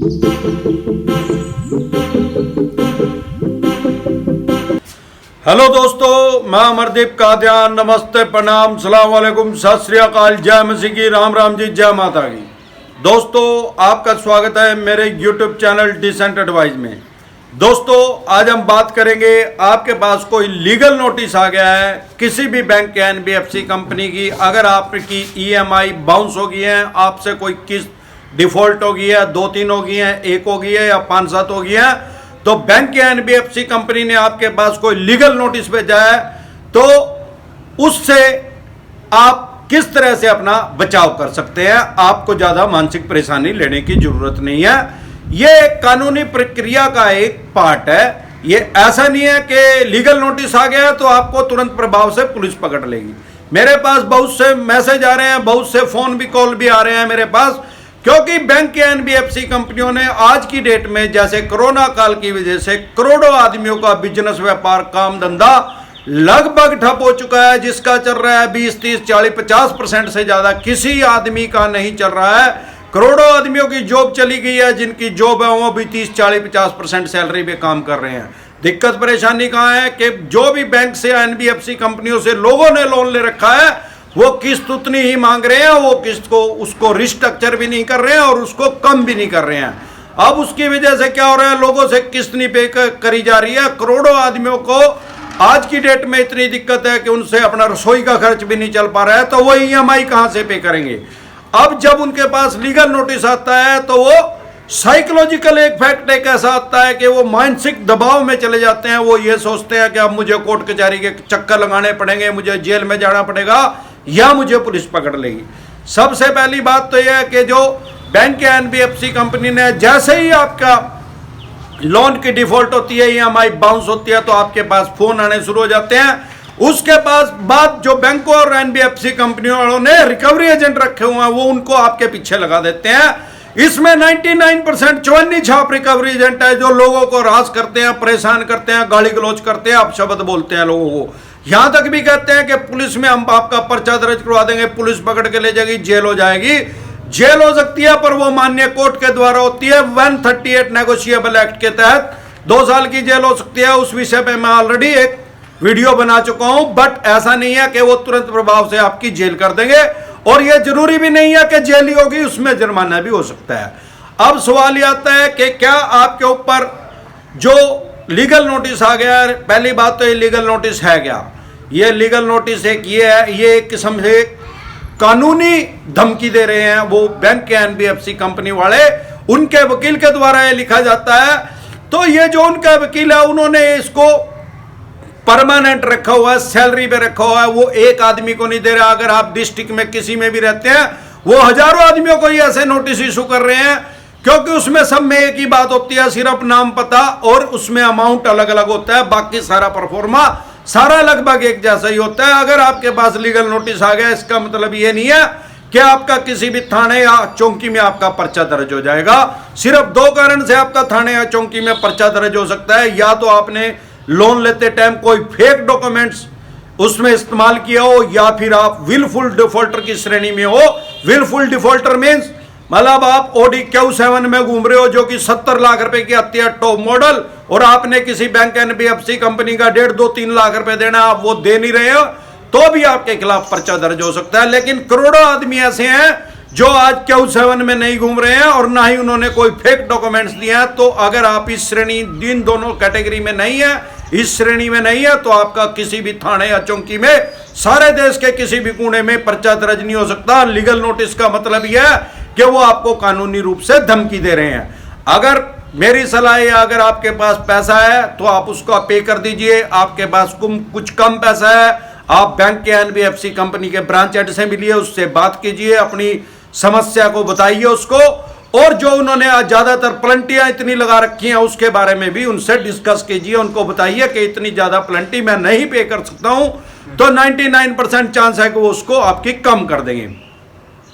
Hello दोस्तों, मैं अमरदीप कादियान। नमस्ते, प्रणाम, सलाम वालेकुम, सत श्री अकाल, जय मसीह की, राम राम जी, जय माता की। दोस्तों, आपका स्वागत है मेरे यूट्यूब चैनल डिसेंट एडवाइस में। दोस्तों, आज हम बात करेंगे, आपके पास कोई लीगल नोटिस आ गया है किसी भी बैंक के एनबीएफसी कंपनी की, अगर आपकी ईएमआई बाउंस हो गई है, आपसे कोई किस्त डिफॉल्ट हो गई है, 2-3 हो गई है, 1 हो गई है या 5-7 हो गई है, तो बैंक के एनबीएफसी कंपनी ने आपके पास कोई लीगल नोटिस भेजा है, तो उससे आप किस तरह से अपना बचाव कर सकते हैं। आपको ज्यादा मानसिक परेशानी लेने की जरूरत नहीं है। यह कानूनी प्रक्रिया का एक पार्ट है। ये ऐसा नहीं है कि लीगल नोटिस आ गया तो आपको तुरंत प्रभाव से पुलिस पकड़ लेगी। मेरे पास बहुत से मैसेज आ रहे हैं, बहुत से फोन भी कॉल भी आ रहे हैं मेरे पास, क्योंकि बैंक के एनबीएफसी कंपनियों ने आज की डेट में, जैसे कोरोना काल की वजह से करोड़ों आदमियों का बिजनेस, व्यापार, काम धंधा लगभग ठप हो चुका है, जिसका चल रहा है 20-30-40-50% से ज्यादा किसी आदमी का नहीं चल रहा है। करोड़ों आदमियों की जॉब चली गई है, जिनकी जॉब है वो भी 30-40-50% सैलरी पे काम कर रहे हैं। दिक्कत परेशानी कहाँ है कि जो भी बैंक से एनबीएफसी कंपनियों से लोगों ने लोन ले रखा है, वो किस्त उतनी ही मांग रहे हैं, वो किस्त को उसको रिस्ट्रक्चर भी नहीं कर रहे हैं और उसको कम भी नहीं कर रहे हैं। अब उसकी वजह से क्या हो रहा है, लोगों से किस्त नहीं पे करी जा रही है। करोड़ों आदमियों को आज की डेट में इतनी दिक्कत है कि उनसे अपना रसोई का खर्च भी नहीं चल पा रहा है, तो वो ईएमआई कहां से पे करेंगे। अब जब उनके पास लीगल नोटिस आता है तो वो साइकोलॉजिकल एक फैक्ट एक ऐसा आता है कि वो मानसिक दबाव में चले जाते हैं। वो ये सोचते हैं कि अब मुझे कोर्ट कचहरी के चक्कर लगाने पड़ेंगे, मुझे जेल में जाना पड़ेगा या मुझे पुलिस पकड़ लेगी। सबसे पहली बात तो यह है कि जो बैंक के एनबीएफसी कंपनी ने, जैसे ही आपका लोन की डिफॉल्ट होती है, ईएमआई बाउंस होती है, तो आपके पास फोन आने शुरू हो जाते हैं। उसके पास बाद जो बैंकों और एनबीएफसी कंपनियों वालों ने रिकवरी एजेंट रखे हुए हैं, वो उनको आपके पीछे लगा देते हैं। इसमें 99% चवन्नी छाप रिकवरी एजेंट है, जो लोगों को रास करते हैं, परेशान करते हैं, गाली गलौज करते हैं, अपशब्द बोलते हैं लोगों को। यहां तक भी कहते हैं कि पुलिस में हम आपका पर्चा दर्ज करवा देंगे, पुलिस पकड़ के ले जाएगी, जेल हो जाएगी। जेल हो सकती है, पर वो मान्य कोर्ट के द्वारा होती है। 138 नेगोशिएबल एक्ट के तहत 2 साल की जेल हो सकती है। उस विषय पे मैं ऑलरेडी एक वीडियो बना चुका हूं। बट ऐसा नहीं है कि वो तुरंत प्रभाव से आपकी जेल कर देंगे, और यह जरूरी भी नहीं है कि जेल ही होगी, उसमें जुर्माना भी हो सकता है। अब सवाल यह आता है कि क्या आपके ऊपर जो लीगल नोटिस आ गया है, पहली बात तो ये लीगल नोटिस है क्या? ये लीगल नोटिस एक ये है, ये एक किस्म से कानूनी धमकी दे रहे हैं वो बैंक के एनबीएफसी कंपनी वाले। उनके वकील के द्वारा ये लिखा जाता है। तो ये जो उनका वकील है, उन्होंने इसको परमानेंट रखा हुआ है, सैलरी पे रखा हुआ है। वो एक आदमी को नहीं दे रहा। अगर आप डिस्ट्रिक्ट में किसी में भी रहते हैं, वो हजारों आदमियों को ये ऐसे नोटिस इशू कर रहे हैं, क्योंकि उसमें सब में एक ही बात होती है, सिर्फ नाम पता, और उसमें अमाउंट अलग अलग होता है, बाकी सारा परफॉर्मा सारा लगभग एक जैसा ही होता है। अगर आपके पास लीगल नोटिस आ गया, इसका मतलब ये नहीं है कि आपका किसी भी थाने या चौकी में आपका पर्चा दर्ज हो जाएगा। सिर्फ 2 कारण से आपका थाने या चौकी में पर्चा दर्ज हो सकता है। या तो आपने लोन लेते टाइम कोई फेक डॉक्यूमेंट्स उसमें इस्तेमाल किया हो, या फिर आप विलफुल डिफॉल्टर की श्रेणी में हो। विलफुल डिफॉल्टर मीन्स मतलब आप ऑडी Q7 में घूम रहे हो, जो कि 70 लाख रुपए की आती है टॉप मॉडल, और आपने किसी बैंक एनबीएफसी कंपनी का 1.5-2-3 लाख रुपए देना, आप वो दे नहीं रहे हो, तो भी आपके खिलाफ पर्चा दर्ज हो सकता है। लेकिन करोड़ों आदमी ऐसे हैं जो आज Q7 में नहीं घूम रहे हैं और ना ही उन्होंने कोई फेक डॉक्यूमेंट्स दिए हैं। तो अगर आप इस श्रेणी, इन दोनों कैटेगरी में नहीं है, इस श्रेणी में नहीं है, तो आपका किसी भी थाने या चौकी में, सारे देश के किसी भी कोने में पर्चा दर्ज नहीं हो सकता। लीगल नोटिस का मतलब यह है कि वो आपको कानूनी रूप से धमकी दे रहे हैं। अगर मेरी सलाह है, अगर आपके पास पैसा है तो आप उसको पे कर दीजिए। आपके पास कुछ कम पैसा है, आप बैंक के एनबीएफसी कंपनी के ब्रांच हेड से मिलिए, उससे बात कीजिए, अपनी समस्या को बताइए उसको, और जो उन्होंने आज ज्यादातर प्लंटियां इतनी लगा रखी हैं उसके बारे में भी उनसे डिस्कस कीजिए। उनको बताइए कि इतनी ज्यादा प्लंटी मैं नहीं पे कर सकता हूं, तो 99% चांस है कि वो उसको आपकी कम कर देंगे।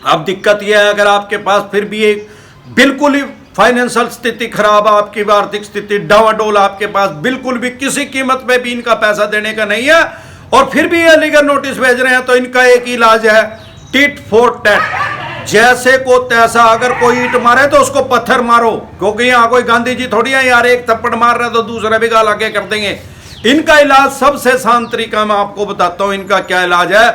अब दिक्कत यह है, अगर आपके पास फिर भी एक बिल्कुल ही फाइनेंशियल स्थिति खराब है, आपकी आर्थिक स्थिति डावाडोल, आपके पास बिल्कुल भी किसी कीमत पे भी इनका पैसा देने का नहीं है, और फिर भी ये लीगल नोटिस भेज रहे हैं, तो इनका एक ही इलाज है, टिट फॉर टैट। जैसे को तैसा, अगर कोई ईंट मारे तो उसको पत्थर मारो, क्योंकि यहाँ कोई गांधी जी थोड़ी है यार, एक थप्पड़ मार रहा तो दूसरा भी गाल आके कर देंगे। इनका इलाज सबसे शांत तरीका मैं आपको बताता हूं इनका क्या इलाज है।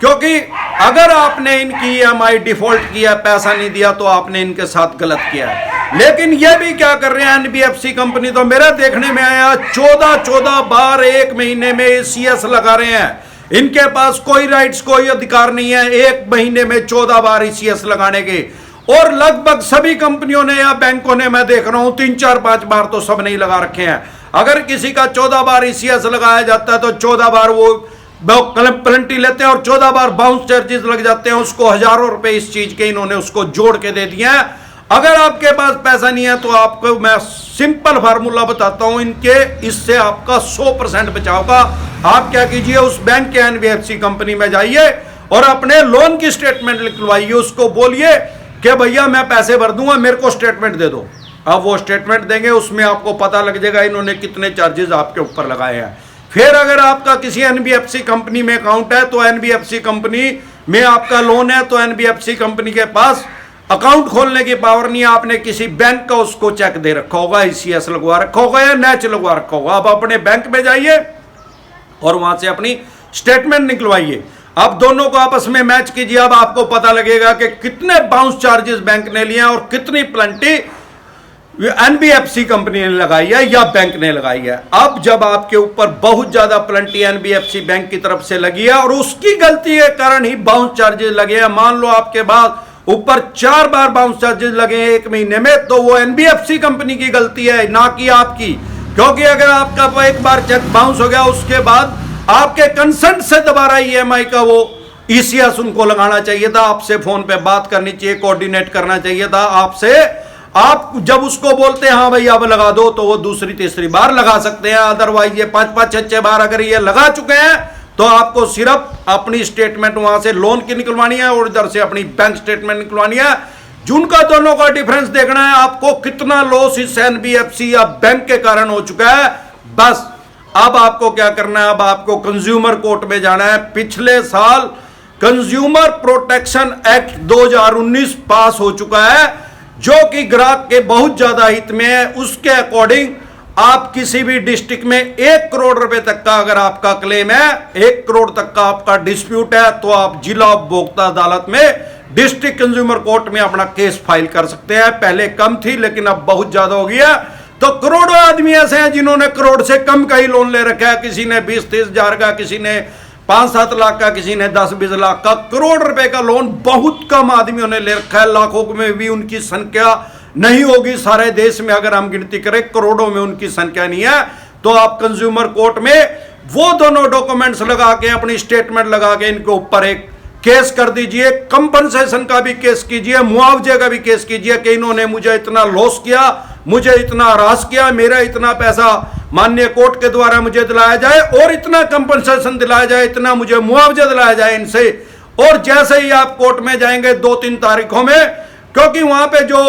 क्योंकि अगर आपने इनकी EMI डिफॉल्ट किया, पैसा नहीं दिया, तो आपने इनके साथ गलत किया है। लेकिन ये भी क्या कर रहे हैं NBFC कंपनी, तो मेरा देखने में आया 14 बार एक महीने में ECS लगा रहे हैं। इनके पास कोई राइट्स, कोई अधिकार नहीं है एक महीने में 14 बार ECS लगाने के। और लगभग सभी कंपनियों ने या बैंकों ने, मैं देख रहा हूं 3, 4, 5 बार तो सब नहीं लगा रखे हैं। अगर किसी का 14 बार ECS लगाया जाता है तो 14 बार वो पेनल्टी लेते हैं और 14 बार बाउंस चार्जेस लग जाते हैं। उसको हजारों रुपए इस चीज के इन्होंने उसको जोड़ के दे दिए हैं। अगर आपके पास पैसा नहीं है तो आपको मैं सिंपल फार्मूला बताता हूं इनके, इससे आपका 100% बचाव का। आप क्या कीजिए, उस बैंक के NBFC कंपनी में जाइए और अपने लोन की स्टेटमेंट निकलवाइए। उसको बोलिए कि भैया मैं पैसे भर दूंगा, मेरे को स्टेटमेंट दे दो। अब वो स्टेटमेंट देंगे, उसमें आपको पता लग जाएगा इन्होंने कितने चार्जेस आपके ऊपर लगाए हैं। फिर अगर आपका किसी NBFC कंपनी में अकाउंट है तो NBFC कंपनी में आपका लोन है तो NBFC कंपनी के पास अकाउंट खोलने की पावर नहीं है। आपने किसी बैंक का उसको चेक दे रखा होगा, ECS लगवा रखा होगा या NACH लगवा रखा होगा। अब अपने बैंक में जाइए और वहां से अपनी स्टेटमेंट निकलवाइए। अब दोनों को आपस में मैच कीजिए। अब आपको पता लगेगा कि कितने बाउंस चार्जेस बैंक ने लिए और कितनी पेनल्टी NBFC कंपनी ने लगाई है या बैंक ने लगाई है। अब जब आपके ऊपर बहुत ज्यादा पेनल्टी NBFC बैंक की तरफ से लगी है और उसकी गलती के कारण ही बाउंस चार्जेस लगे हैं, मान लो आपके बाद ऊपर 4 बार बाउंस चार्जेस लगे हैं एक महीने में, तो वो NBFC कंपनी की गलती है, ना कि आपकी। क्योंकि अगर आपका एक बार चेक बाउंस हो गया, उसके बाद आपके कंसेंट से दोबारा EMI का वो ECS उनको लगाना चाहिए था, आपसे फोन पे बात करनी चाहिए, कोऑर्डिनेट करना चाहिए था आपसे। आप जब उसको बोलते हैं हाँ भाई अब लगा दो, तो वो दूसरी तीसरी बार लगा सकते हैं। अदरवाइज ये 5-5, 6-6 बार अगर ये लगा चुके हैं तो आपको सिर्फ अपनी स्टेटमेंट वहां से लोन की निकलवानी है और इधर से अपनी बैंक स्टेटमेंट निकलवानी है। जिनका दोनों का डिफरेंस देखना है आपको, कितना लॉस इस NBFC या बैंक के कारण हो चुका है। बस अब आपको क्या करना है, अब आपको कंज्यूमर कोर्ट में जाना है। पिछले साल कंज्यूमर प्रोटेक्शन एक्ट 2019 पास हो चुका है, जो कि ग्राहक के बहुत ज्यादा हित में है। उसके अकॉर्डिंग आप किसी भी डिस्ट्रिक्ट में 1 करोड़ रुपए तक का अगर आपका क्लेम है, 1 करोड़ तक का आपका डिस्प्यूट है, तो आप जिला उपभोक्ता अदालत में, डिस्ट्रिक्ट कंज्यूमर कोर्ट में अपना केस फाइल कर सकते हैं। पहले कम थी लेकिन अब बहुत ज्यादा हो गया। तो करोड़ों आदमी ऐसे हैं जिन्होंने करोड़ से कम का ही लोन ले रखा है। किसी ने 20-30 हजार का, किसी ने 5-7 लाख का, किसी ने 10-20 लाख का। करोड़ रुपए का लोन बहुत कम आदमियों ने ले रखा है। लाखों में भी उनकी संख्या नहीं होगी सारे देश में, अगर हम गिनती करें करोड़ों में उनकी संख्या नहीं है। तो आप कंज्यूमर कोर्ट में वो दोनों डॉक्यूमेंट्स लगा के, अपनी स्टेटमेंट लगा के इनके ऊपर एक केस कर दीजिए। कंपनसेशन का भी केस कीजिए, मुआवजे का भी केस कीजिए कि इन्होंने मुझे इतना लॉस किया, मुझे इतना हरास किया, मेरा इतना पैसा माननीय कोर्ट के द्वारा मुझे दिलाया जाए और इतना कंपनसेशन दिलाया जाए, इतना मुझे मुआवजा दिलाया जाए इनसे। और जैसे ही आप कोर्ट में जाएंगे 2-3 तारीखों में, क्योंकि वहां पे जो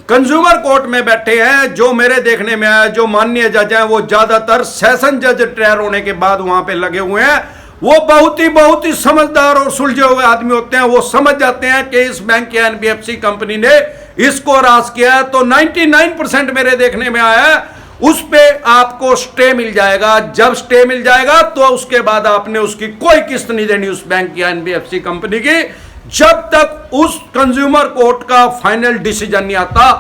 कंज्यूमर कोर्ट में बैठे हैं, जो मेरे देखने में आया, जो माननीय जज हैं, वो ज्यादातर सेशन जज रिटायर होने के बाद वहां पे लगे हुए हैं। वो बहुत ही समझदार और सुलझे हुए आदमी होते हैं। वो समझ जाते हैं कि इस बैंक के NBFC कंपनी ने इसको हरास किया है। तो 99% मेरे देखने में आया है, उस पे आपको स्टे मिल जाएगा। जब स्टे मिल जाएगा तो उसके बाद आपने उसकी कोई किस्त नहीं देनी उस बैंक की NBFC कंपनी की, जब तक उस कंज्यूमर कोर्ट का फाइनल डिसीजन नहीं आता।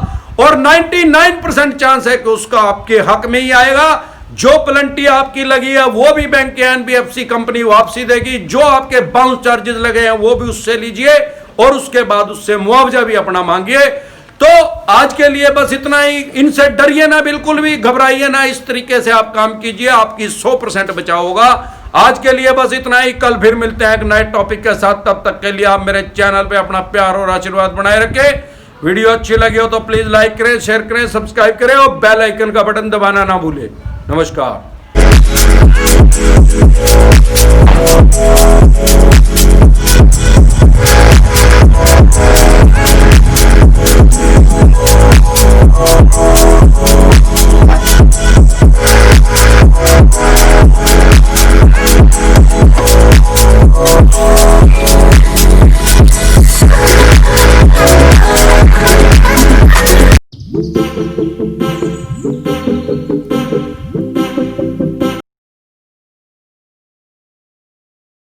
और 99% चांस है कि उसका आपके हक में ही आएगा। जो पेनल्टी आपकी लगी है वो भी बैंक के NBFC कंपनी वापसी देगी, जो आपके बाउंस चार्जेस लगे हैं वो भी उससे लीजिए और उसके बाद उससे मुआवजा भी अपना मांगिए। तो आज के लिए बस इतना ही। इनसे डरिए ना, बिल्कुल भी घबराइए ना। इस तरीके से आप काम कीजिए, आपकी 100% बचाव होगा। आज के लिए बस इतना ही। कल फिर मिलते हैं एक नए टॉपिक के साथ। तब तक के लिए आप मेरे चैनल पे अपना प्यार और आशीर्वाद बनाए रखें। वीडियो अच्छी लगी हो तो प्लीज लाइक करें, शेयर करें, सब्सक्राइब करें और बेल आइकन का बटन दबाना ना भूलें। नमस्कार।